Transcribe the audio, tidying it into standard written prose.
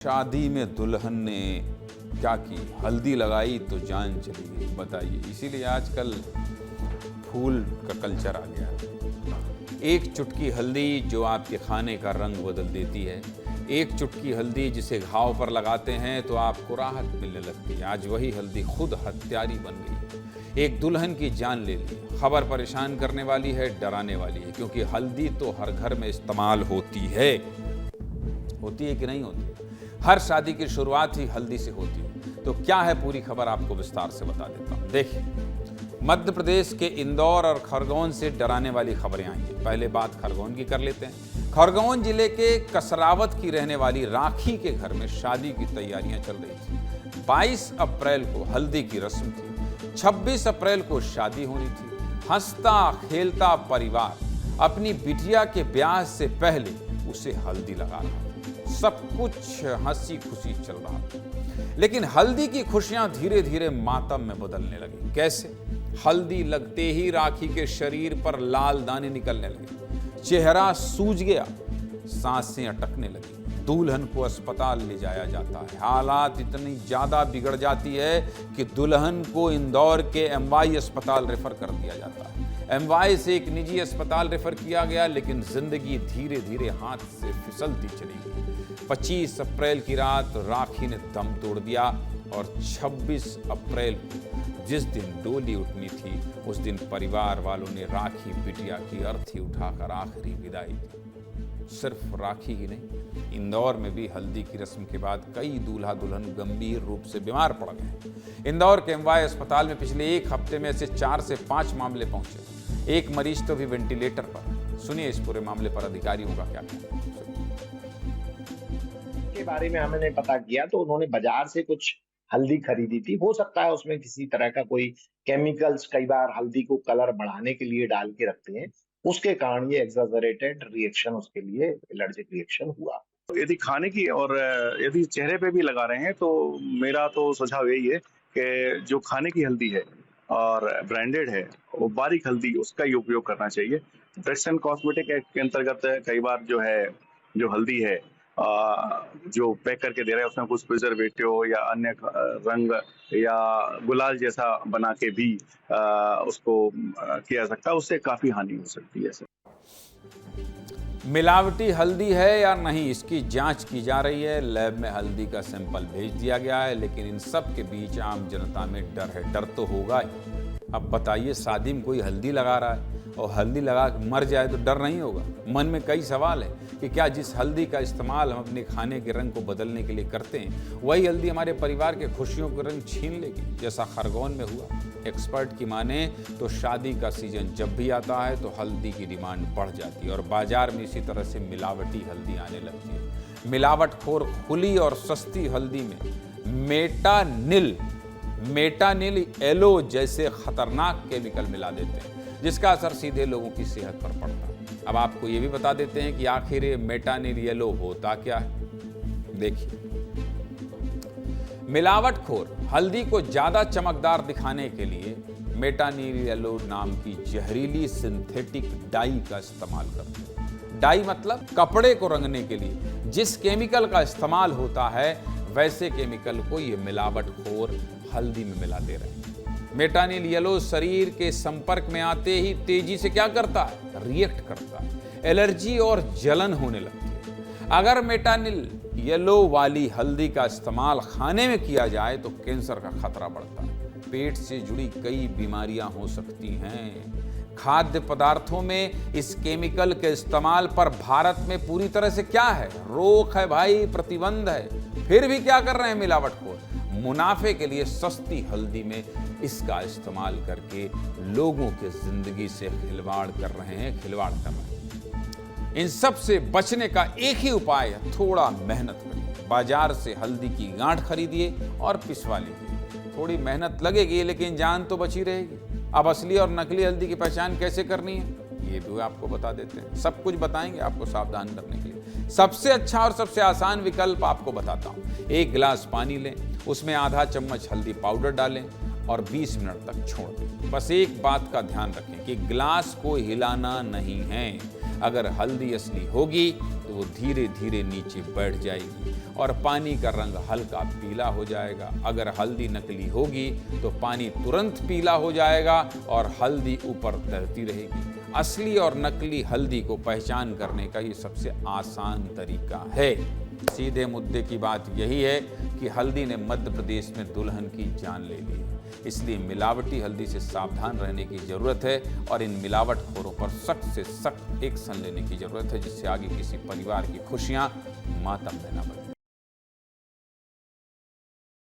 शादी में दुल्हन ने क्या की, हल्दी लगाई तो जान चली गई। बताइए, इसीलिए आजकल फूल का कल्चर आ गया है। एक चुटकी हल्दी जो आपके खाने का रंग बदल देती है, एक चुटकी हल्दी जिसे घाव पर लगाते हैं तो आपको राहत मिलने लगती है। आज वही हल्दी खुद हत्यारी बन गई है, एक दुल्हन की जान ले ली। खबर परेशान करने वाली है, डराने वाली है, क्योंकि हल्दी तो हर घर में इस्तेमाल होती है कि नहीं होती? हर शादी की शुरुआत ही हल्दी से होती है। तो क्या है पूरी खबर, आपको विस्तार से बता देता हूं। देखिए, मध्य प्रदेश के इंदौर और खरगोन से डराने वाली खबरें आई हैं। पहले बात खरगोन की कर लेते हैं। खरगोन जिले के कसरावत की रहने वाली राखी के घर में शादी की तैयारियां चल रही थी। 22 अप्रैल को हल्दी की रस्म थी, 26 अप्रैल को शादी होनी थी। हंसता खेलता परिवार अपनी बिटिया के ब्याह से पहले उसे हल्दी लगा रहा था। सब कुछ हंसी खुशी चल रहा था, लेकिन हल्दी की खुशियां धीरे धीरे मातम में बदलने लगी। कैसे? हल्दी लगते ही राखी के शरीर पर लाल दाने निकलने लगे, चेहरा सूज गया, सांसें अटकने लगी। दुल्हन को अस्पताल ले जाया जाता है। हालात इतनी ज्यादा बिगड़ जाती है कि दुल्हन को इंदौर के एमवाई अस्पताल रेफर कर दिया जाता है। एमवाई से एक निजी अस्पताल रेफर किया गया, लेकिन जिंदगी धीरे धीरे हाथ से फिसलती चली गई। 25 अप्रैल की रात राखी ने दम तोड़ दिया और 26 अप्रैल को जिस दिन डोली उठनी थी, उस दिन परिवार वालों ने राखी बिटिया की अर्थी उठाकर आखिरी विदाई दी। सिर्फ राखी ही नहीं, इंदौर में भी हल्दी की रस्म के बाद कई दूल्हा दुल्हन गंभीर रूप से बीमार पड़ गए। इंदौर के एमवाई अस्पताल में पिछले एक हफ्ते में से 4 से 5 मामले पहुंचे। एक मरीज तो भी वेंटिलेटर पर। सुनिए इस पूरे मामले पर अधिकारियों का क्या कहना के बारे में हमने पता किया तो उन्होंने बाजार से कुछ हल्दी खरीदी थी। हो सकता है उसमें किसी तरह का कोई केमिकल्स, कई बार हल्दी को कलर बढ़ाने के लिए डाल के रखते हैं, उसके कारण ये एक्सैजरेटेड रिएक्शन, उसके लिए एलर्जिक रिएक्शन हुआ। यदि खाने की और यदि चेहरे पे भी लगा रहे हैं तो मेरा तो सुझाव यही है कि जो खाने की हल्दी है और ब्रांडेड है, वो बारीक हल्दी, उसका ही उपयोग करना चाहिए। ड्रग्स एंड कॉस्मेटिक एक्ट के अंतर्गत कई बार जो हल्दी है जो पैक करके दे रहे हैं, उसमें कुछ प्रिजर्वेटिव या अन्य रंग या गुलाल जैसा बना के भी उसको किया सकता है। उससे काफी हानि हो सकती है। मिलावटी हल्दी है या नहीं, इसकी जांच की जा रही है। लैब में हल्दी का सैंपल भेज दिया गया है, लेकिन इन सब के बीच आम जनता में डर है। डर तो होगा ही। अब बताइए, शादी में कोई हल्दी लगा रहा है और हल्दी लगा के मर जाए तो डर नहीं होगा? मन में कई सवाल है कि क्या जिस हल्दी का इस्तेमाल हम अपने खाने के रंग को बदलने के लिए करते हैं, वही हल्दी हमारे परिवार के खुशियों के रंग छीन लेगी, जैसा खरगोन में हुआ। एक्सपर्ट की माने तो शादी का सीजन जब भी आता है तो हल्दी की डिमांड बढ़ जाती है और बाजार में इसी तरह से मिलावटी हल्दी आने लगती है। मिलावटखोर खुली और सस्ती हल्दी में मेटानिल येलो जैसे खतरनाक केमिकल मिला देते हैं, जिसका असर सीधे लोगों की सेहत पर पड़ता है। अब आपको ये भी बता देते हैं कि आखिर ये मेटानिल येलो होता क्या है। देखिए, मिलावटखोर हल्दी को ज्यादा चमकदार दिखाने के लिए मेटानिल येलो नाम की जहरीली सिंथेटिक डाई का इस्तेमाल करते हैं। डाई मतलब कपड़े को रंगने के लिए जिस केमिकल का इस्तेमाल होता है, वैसे केमिकल को ये मिलावटखोर हल्दी में मिला दे रहे हैं। मेटानिल येलो शरीर के संपर्क में आते ही तेजी से क्या करता है? रिएक्ट करता है, एलर्जी और जलन होने लगती है। अगर मेटानिल येलो वाली हल्दी का इस्तेमाल खाने में किया जाए तो कैंसर का खतरा बढ़ता है। पेट से जुड़ी कई बीमारियां हो सकती हैं। खाद्य पदार्थों में इस केमिकल के इस्तेमाल पर भारत में पूरी तरह से क्या है? रोक है भाई, प्रतिबंध है। फिर भी क्या कर रहे हैं मिलावटखोर? मुनाफे के लिए सस्ती हल्दी में इसका इस्तेमाल करके लोगों के जिंदगी से खिलवाड़ कर रहे हैं। इन सब से बचने का एक ही उपाय है, थोड़ा मेहनत करिए। बाजार से हल्दी की गांठ खरीदिए और पिसवा लीजिए। थोड़ी मेहनत लगेगी, लेकिन जान तो बची रहेगी। अब असली और नकली हल्दी की पहचान कैसे करनी है, ये भी आपको बता देते हैं। सब कुछ बताएंगे आपको सावधान करने के लिए। सबसे अच्छा और सबसे आसान विकल्प आपको बताता हूं। 1 गिलास पानी लें, उसमें आधा चम्मच हल्दी पाउडर डालें और 20 मिनट तक छोड़ दें। बस एक बात का ध्यान रखें कि गिलास को हिलाना नहीं है। अगर हल्दी असली होगी तो वो धीरे धीरे नीचे बैठ जाएगी और पानी का रंग हल्का पीला हो जाएगा। अगर हल्दी नकली होगी तो पानी तुरंत पीला हो जाएगा और हल्दी ऊपर तैरती रहेगी। असली और नकली हल्दी को पहचान करने का ये सबसे आसान तरीका है। सीधे मुद्दे की बात यही है कि हल्दी ने मध्य प्रदेश में दुल्हन की जान ले ली है। इसलिए मिलावटी हल्दी से सावधान रहने की जरूरत है और इन मिलावटखोरों पर सख्त से सख्त एक्शन लेने की जरूरत है, जिससे आगे किसी परिवार की खुशियां मातम में न बने।